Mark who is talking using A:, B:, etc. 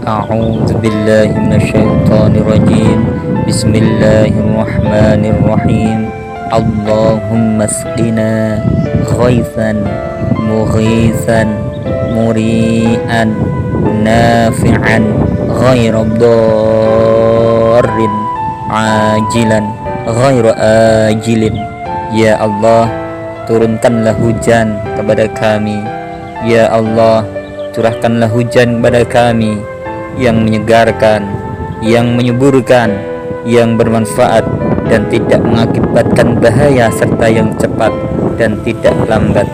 A: A'udzu billahi minasyaitonir rajim. Bismillahirrahmanirrahim. Allahumma asqina ghaithan mughithan muri'an nafi'an ghaira dharrin ajilan ghaira ajilin. Ya Allah, turunkanlah hujan kepada kami. Ya Allah, curahkanlah hujan kepada kami yang menyegarkan, yang menyuburkan, yang bermanfaat dan tidak mengakibatkan bahaya, serta yang cepat dan tidak lambat.